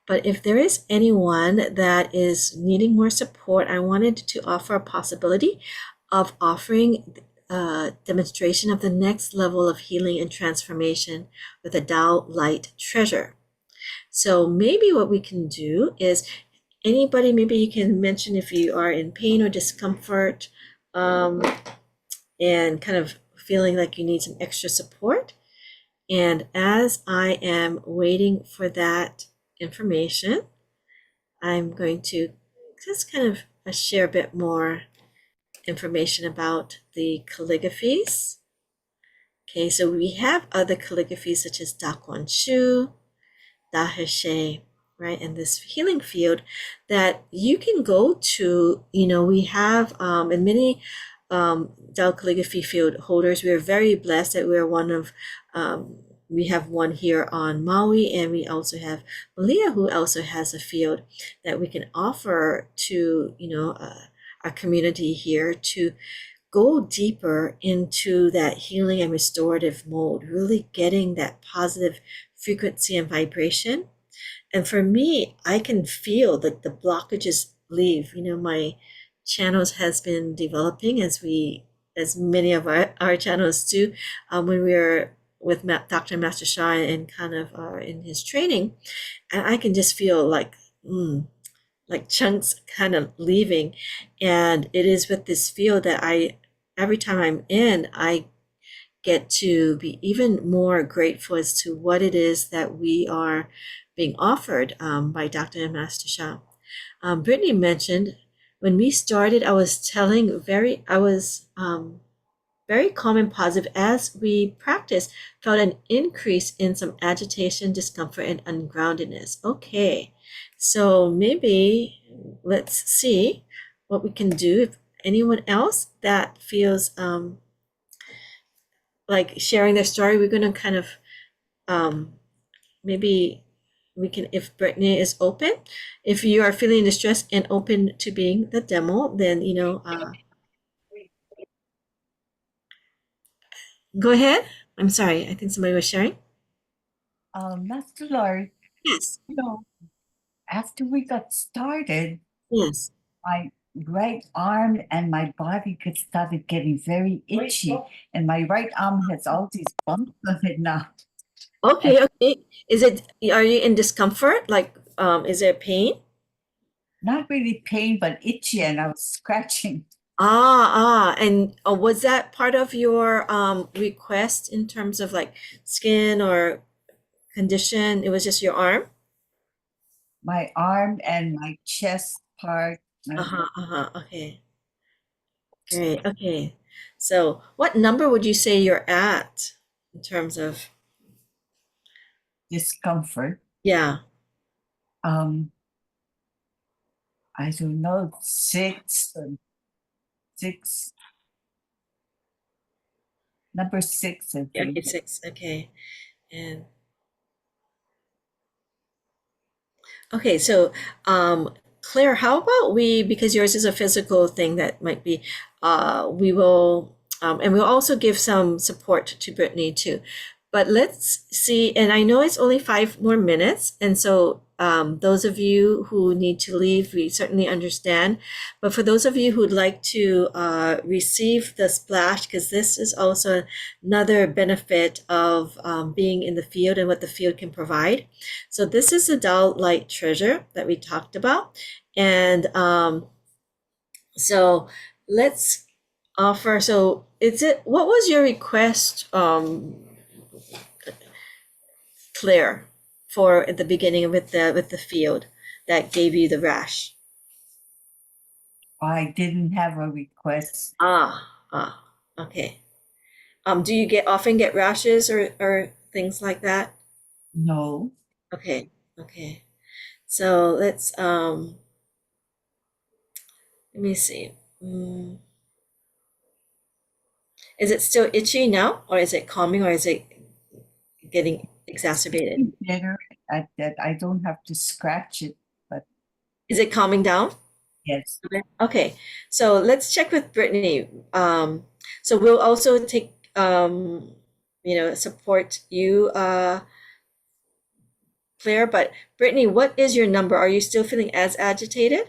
But if there is anyone that is needing more support, I wanted to offer a possibility of offering a demonstration of the next level of healing and transformation with a Tao Light Treasure. So maybe what we can do is anybody, maybe you can mention if you are in pain or discomfort, and kind of feeling like you need some extra support. And as I am waiting for that information, I'm going to just kind of share a bit more information about the calligraphies. Okay, so we have other calligraphies such as Da Kuan Shu, Da He, right, in this healing field that you can go to. We have in many Tao Calligraphy Field holders, we are very blessed that we're one of, we have one here on Maui, and we also have Malia, who also has a field that we can offer to, our community here to go deeper into that healing and restorative mode, really getting that positive frequency and vibration. And for me, I can feel that the blockages leave. My channels has been developing as many of our channels do, when we were with Dr. Master Sha and kind of are in his training. And I can just feel like chunks kind of leaving. And it is with this field that every time I'm in, I get to be even more grateful as to what it is that we are being offered by Dr. and Master Sha. Brittany mentioned when we started, I was very calm and positive. As we practiced, felt an increase in some agitation, discomfort, and ungroundedness. Okay, so maybe let's see what we can do. If anyone else that feels like sharing their story, we're going to kind of maybe we can, if Brittany is open, if you are feeling distressed and open to being the demo, then go ahead. I'm sorry, I think somebody was sharing. Master Lord, Yes. After we got started, Yes. my right arm and my body started getting very itchy, and my right arm has all these bumps on it now. Okay, okay. Are you in discomfort? Like, is there pain? Not really pain, but itchy, and I was scratching. And was that part of your request in terms of like skin or condition? It was just your arm? My arm and my chest part. Okay. Great. Okay. So what number would you say you're at in terms of, Discomfort. yeah. I don't know, 6. Number 6, I Yeah, think. okay, 6. Okay. And okay, so Claire, how about because yours is a physical thing that might be, we will, and we'll also give some support to Brittany too. But let's see, and I know it's only 5 more minutes, and so those of you who need to leave, we certainly understand. But for those of you who'd like to receive the splash, because this is also another benefit of being in the field and what the field can provide. So this is the Tao Light Treasure that we talked about. And so let's offer, so what was your request, Claire, for at the beginning with the field that gave you the rash? I didn't have a request. Okay. Do you often get rashes or things like that? No. Okay. So let's let me see. Is it still itchy now, or is it calming, or is it getting exacerbated? Better at that I don't have to scratch it, but Is it calming down? Yes. Okay, so let's check with Brittany. So we'll also take, support you, Claire. But Brittany, what is your number? Are you still feeling as agitated?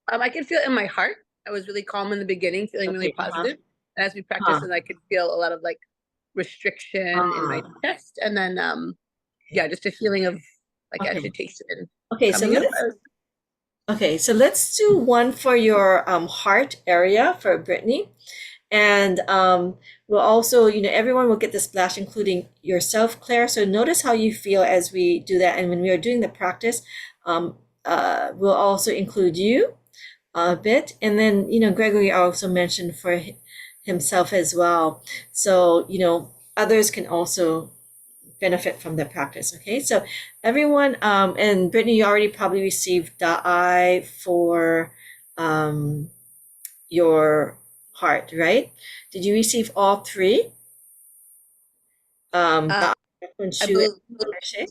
I could feel it in my heart. I was really calm in the beginning, feeling really Okay. positive. And as we practiced, Huh. and I could feel a lot of like restriction in my chest, and then yeah, just a feeling of like Okay. agitation Okay, so coming up. let's do one for your heart area for Brittany. And we'll also, everyone will get the splash, including yourself, Claire. So notice how you feel as we do that. And when we are doing the practice, we'll also include you a bit. And then, Gregory also mentioned for himself as well. So, others can also benefit from the practice. Okay, so everyone, and Brittany, you already probably received Da'ai for your heart, right? Did you receive all three? I believe, Okay,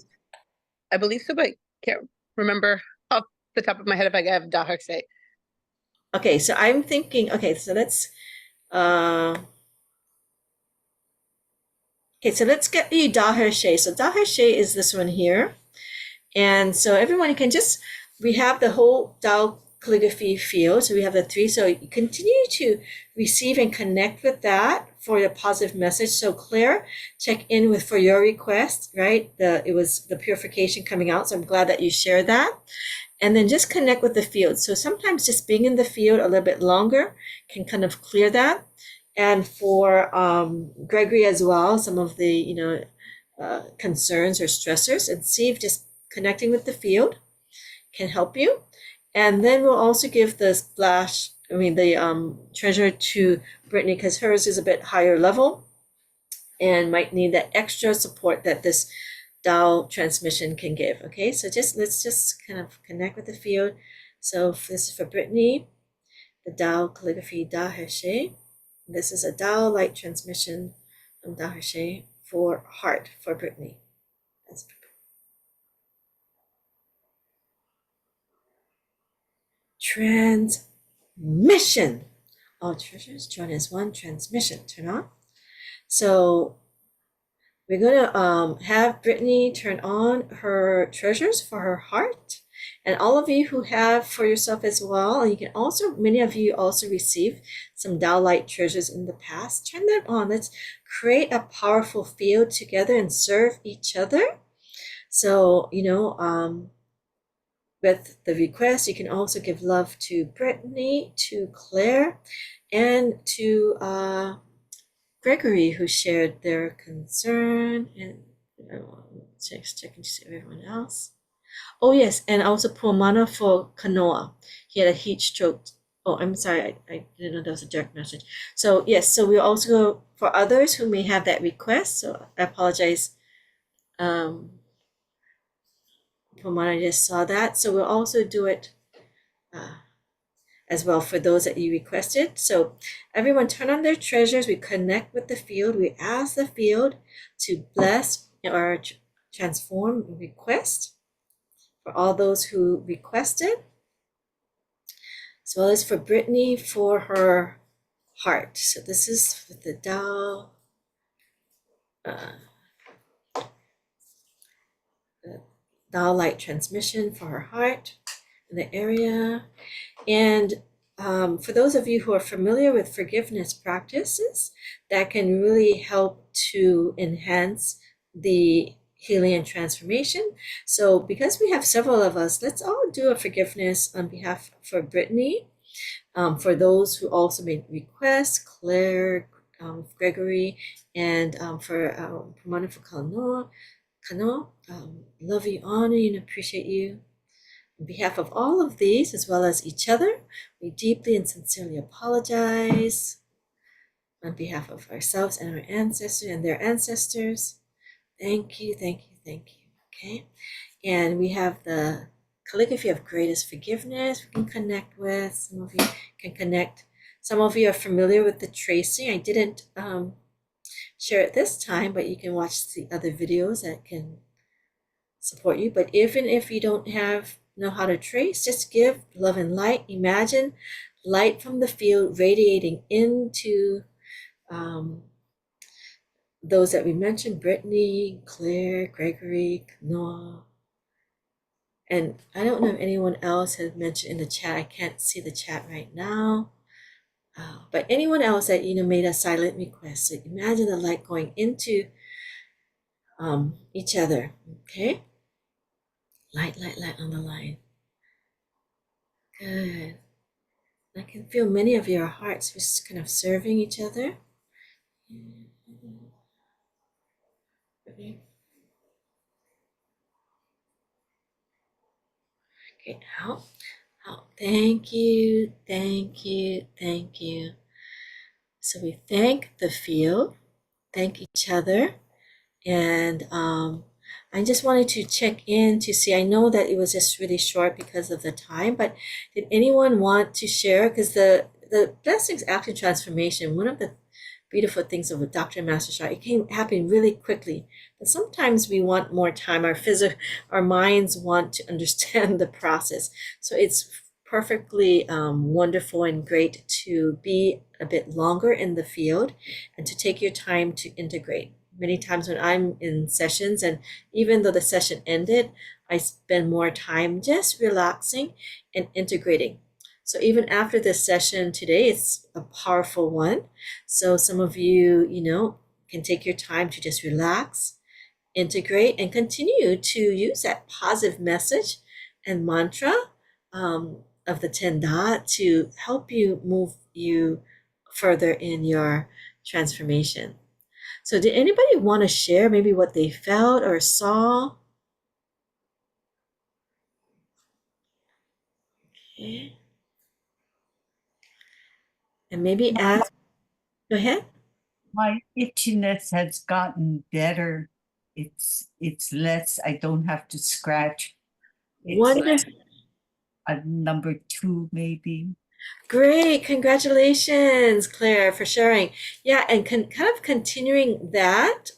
I believe so, but I can't remember off the top of my head if I have Dahar say. so I'm thinking, so let's so let's get you Daharshay. So Daharshay is this one here. And so everyone, you can just, we have the whole Tao Calligraphy field. So we have the three. So you continue to receive and connect with that for the positive message. So Claire, check in with for your request, right? It was the purification coming out. So I'm glad that you shared that. And then just connect with the field. So sometimes just being in the field a little bit longer can kind of clear that. And for Gregory as well, some of the concerns or stressors, and see if just connecting with the field can help you. And then we'll also give the splash, the treasure to Brittany, because hers is a bit higher level and might need that extra support that this Tao transmission can give. Okay, so let's just kind of connect with the field. So this is for Brittany, the Tao Calligraphy Da Hershe. This is a Tao light transmission from Da Hershe for heart for Brittany. Transmission. All treasures join as one transmission. Turn on. So we're gonna have Brittany turn on her treasures for her heart, and all of you who have for yourself as well. And you can also, many of you also receive some Tao light treasures in the past. Turn them on. Let's create a powerful field together and serve each other. So with the request, you can also give love to Brittany, to Claire, and to Gregory, who shared their concern, and checking to see everyone else. Oh yes, and also Pumana for Kanoa. He had a heat stroke. Oh, I'm sorry, I didn't know that was a direct message. So yes, so we'll also go for others who may have that request. So I apologize. Pumana, I just saw that. So we'll also do it as well for those that you requested. So everyone turn on their treasures. We connect with the field. We ask the field to bless or transform request for all those who requested, as well as for Brittany for her heart. So this is with the Tao, the Tao light transmission for her heart in the area. And for those of you who are familiar with forgiveness practices, that can really help to enhance the healing and transformation. So because we have several of us, let's all do a forgiveness on behalf for Brittany, for those who also made requests, Claire, Gregory, and for Pramana for Kano, love you, honor you, and appreciate you. On behalf of all of these, as well as each other, we deeply and sincerely apologize on behalf of ourselves and our ancestors and their ancestors. Thank you, thank you, thank you. Okay, and we have the calligraphy of greatest forgiveness we can connect with. Some of you can connect. Some of you are familiar with the tracing. I didn't share it this time, but you can watch the other videos that can support you. But even if you don't have know how to trace, just give love and light. Imagine light from the field radiating into those that we mentioned, Brittany, Claire, Gregory, Noah. And I don't know if anyone else has mentioned in the chat. I can't see the chat right now. But anyone else that made a silent request. So imagine the light going into each other. Okay? Light, light, light on the line. Good. I can feel many of your hearts just kind of serving each other. Okay, out. Thank you, thank you, thank you. So we thank the field, thank each other, and I just wanted to check in to see. I know that it was just really short because of the time, but did anyone want to share? Because the Blessings Action Transformation, one of the beautiful things of a Dr. Master Shah, it can happen really quickly. But sometimes we want more time. Our minds want to understand the process. So it's perfectly wonderful and great to be a bit longer in the field and to take your time to integrate. Many times when I'm in sessions, and even though the session ended, I spend more time just relaxing and integrating. So even after this session today, it's a powerful one. So some of you, can take your time to just relax, integrate, and continue to use that positive message and mantra of the 10 Da to help you move you further in your transformation. So did anybody want to share maybe what they felt or saw? Okay. And maybe ask, go ahead. My itchiness has gotten better. It's less. I don't have to scratch. It's Wonderful. a number 2 maybe. Great. Congratulations, Claire, for sharing. Yeah, and kind of continuing that,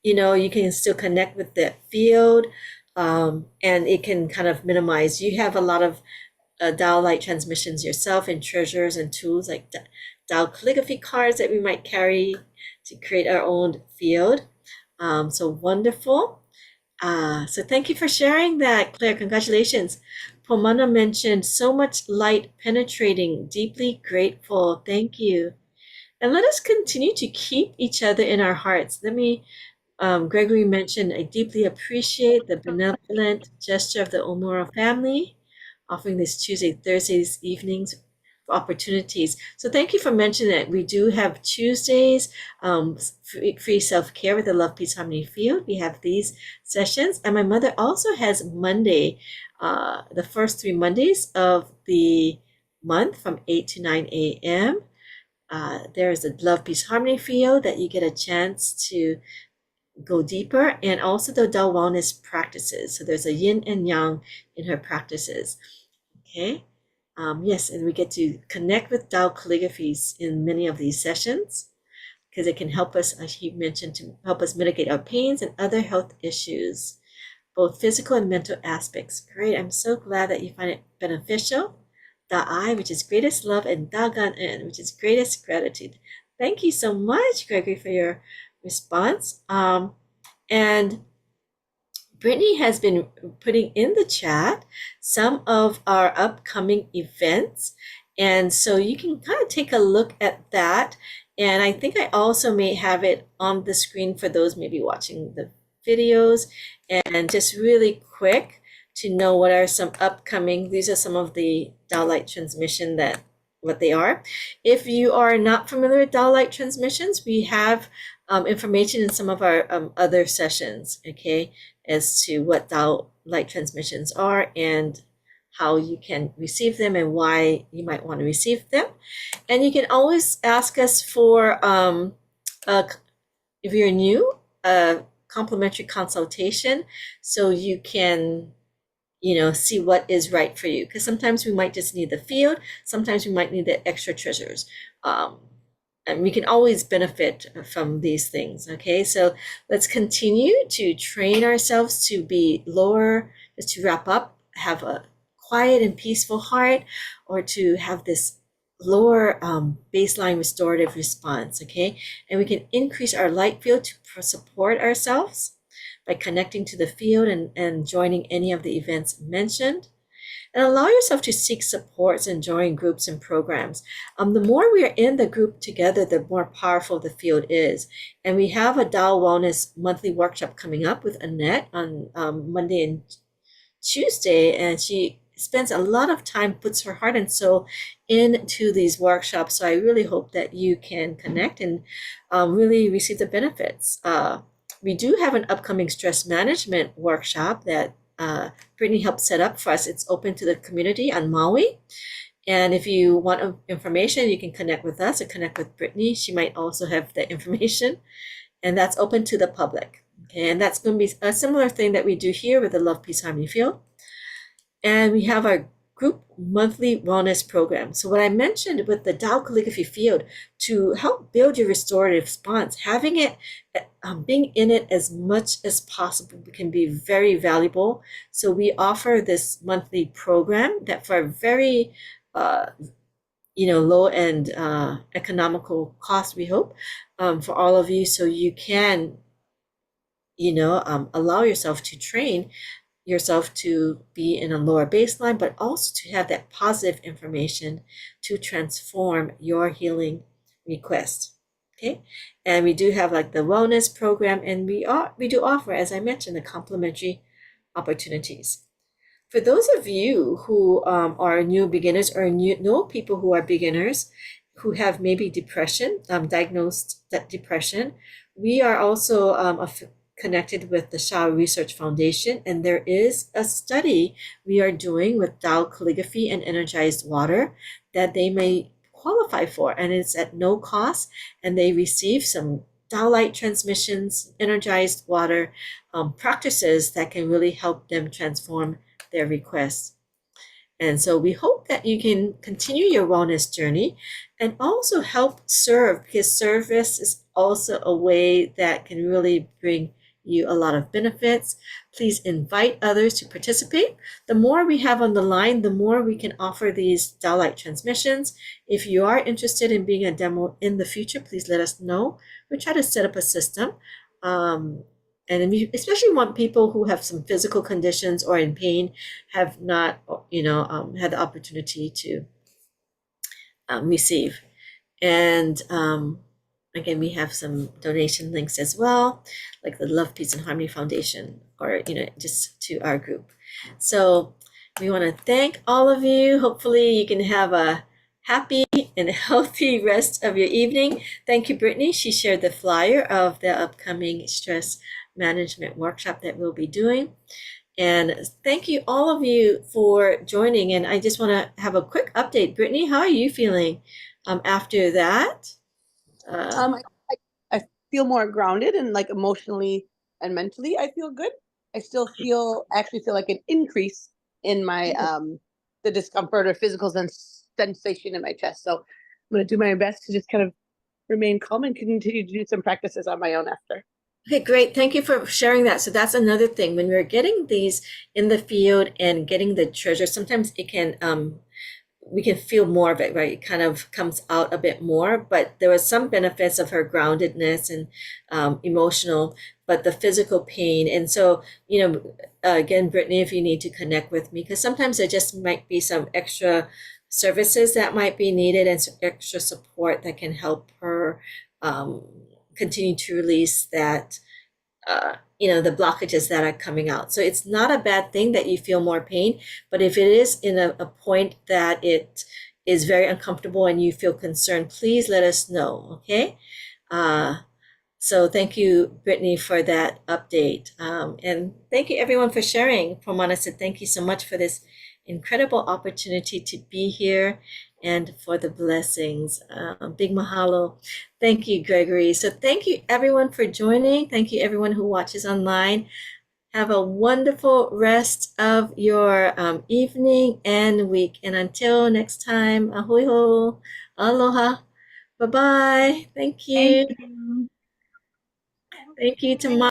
you can still connect with the field, and it can kind of minimize. You have a lot of Tao light transmissions yourself and treasures and tools like Tao calligraphy cards that we might carry to create our own field. So wonderful. So thank you for sharing that, Claire. Congratulations. Pomana mentioned so much light penetrating, deeply grateful. Thank you. And let us continue to keep each other in our hearts. Gregory mentioned, I deeply appreciate the benevolent gesture of the Omura family, offering this Tuesday, Thursdays, evenings for opportunities. So thank you for mentioning that. We do have Tuesdays, free self-care with the Love, Peace, Harmony Field. We have these sessions. And my mother also has Monday, the first 3 Mondays of the month from 8 to 9 a.m. There is a Love, Peace, Harmony Field that you get a chance to go deeper, and also the Tao wellness practices. So there's a yin and yang in her practices. Okay. Yes, and we get to connect with Tao calligraphies in many of these sessions because it can help us, as he mentioned, to help us mitigate our pains and other health issues, both physical and mental aspects. Great. I'm so glad that you find it beneficial. Da'ai, which is greatest love, and Da'gan, which is greatest gratitude. Thank you so much, Gregory, for your response. And Brittany has been putting in the chat some of our upcoming events. And so you can kind of take a look at that. And I think I also may have it on the screen for those maybe watching the videos. And just really quick to know what are some upcoming, these are some of the Tao light transmission what they are. If you are not familiar with Tao light transmissions, we have information in some of our other sessions, okay, as to what Tao light transmissions are and how you can receive them and why you might want to receive them. And you can always ask us for, if you're new, a complimentary consultation so you can see what is right for you. Because sometimes we might just need the field, sometimes we might need the extra treasures. And we can always benefit from these things, okay? So let's continue to train ourselves to be lower, just to wrap up have a quiet and peaceful heart, or to have this lower baseline restorative response, okay? And we can increase our light field to support ourselves by connecting to the field and joining any of the events mentioned. And allow yourself to seek supports and join groups and programs. The more we are in the group together, the more powerful the field is. And we have a Tao Wellness monthly workshop coming up with Annette on Monday and Tuesday, and she spends a lot of time, puts her heart and soul into these workshops. So I really hope that you can connect and really receive the benefits. We do have an upcoming stress management workshop that Brittany helped set up for us. It's open to the community on Maui. And if you want information, you can connect with us or connect with Brittany. She might also have the information, and that's open to the public. Okay, and that's going to be a similar thing that we do here with the Love, Peace, Harmony Field. And we have our group monthly wellness program. So what I mentioned with the Tao Calligraphy field, to help build your restorative response, having it, being in it as much as possible can be very valuable. So we offer this monthly program that for a very low and economical cost, we hope, for all of you, so you can allow yourself to train yourself to be in a lower baseline, but also to have that positive information to transform your healing request. Okay, and we do have like the wellness program, and we do offer, as I mentioned, the complimentary opportunities. For those of you who are new beginners or know people who are beginners who have maybe depression, diagnosed that depression, we are also connected with the Shao Research Foundation, and there is a study we are doing with Tao Calligraphy and energized water that they may qualify for, and it's at no cost, and they receive some Tao light transmissions, energized water practices that can really help them transform their requests. And so we hope that you can continue your wellness journey and also help serve, because service is also a way that can really bring you a lot of benefits. Please invite others to participate. The more we have on the line, the more we can offer these Tao light transmissions. If you are interested in being a demo in the future, please let us know. We try to set up a system. And we especially want people who have some physical conditions or in pain, have not, had the opportunity to receive. And again, we have some donation links as well, like the Love, Peace, and Harmony Foundation, or, just to our group. So we want to thank all of you. Hopefully you can have a happy and healthy rest of your evening. Thank you, Brittany. She shared the flyer of the upcoming stress management workshop that we'll be doing. And thank you, all of you, for joining. And I just want to have a quick update. Brittany, how are you feeling after that? I feel more grounded, and like emotionally and mentally, I feel good. I actually feel like an increase in my the discomfort or physical sensation in my chest. So I'm going to do my best to just kind of remain calm and continue to do some practices on my own after. Okay, great. Thank you for sharing that. So that's another thing. When we're getting these in the field and getting the treasure, sometimes it can we can feel more of it, right? It kind of comes out a bit more, but there was some benefits of her groundedness and emotional, but the physical pain. And so, again, Brittany, if you need to connect with me, because sometimes there just might be some extra services that might be needed and some extra support that can help her continue to release that, the blockages that are coming out. So it's not a bad thing that you feel more pain, but if it is in a point that it is very uncomfortable and you feel concerned, please let us know, okay? So thank you, Brittany, for that update. And thank you, everyone, for sharing. Pomana said, thank you so much for this incredible opportunity to be here and for the blessings. Big mahalo. Thank you, Gregory. So thank you, everyone, for joining. Thank you, everyone who watches online. Have a wonderful rest of your evening and week. And until next time, ahoy ho, aloha, bye-bye. Thank you. Thank you. Thank you, Tamara.